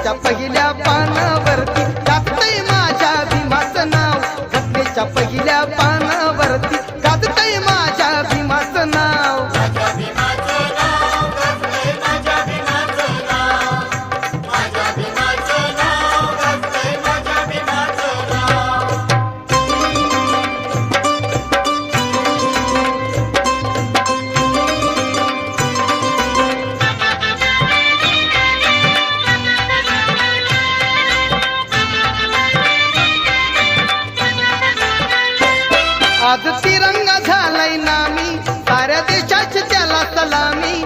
घटनेच्या पहिल्या पानावरती गाजतंय माझ्या भीमाचं नाव, घटनेच्या पहिल्या पानावरती गाजतंय माझ्या भीमाचं नाव। आज तिरंगा झालाय नामी, साऱ्या देशाची त्याला सलामी,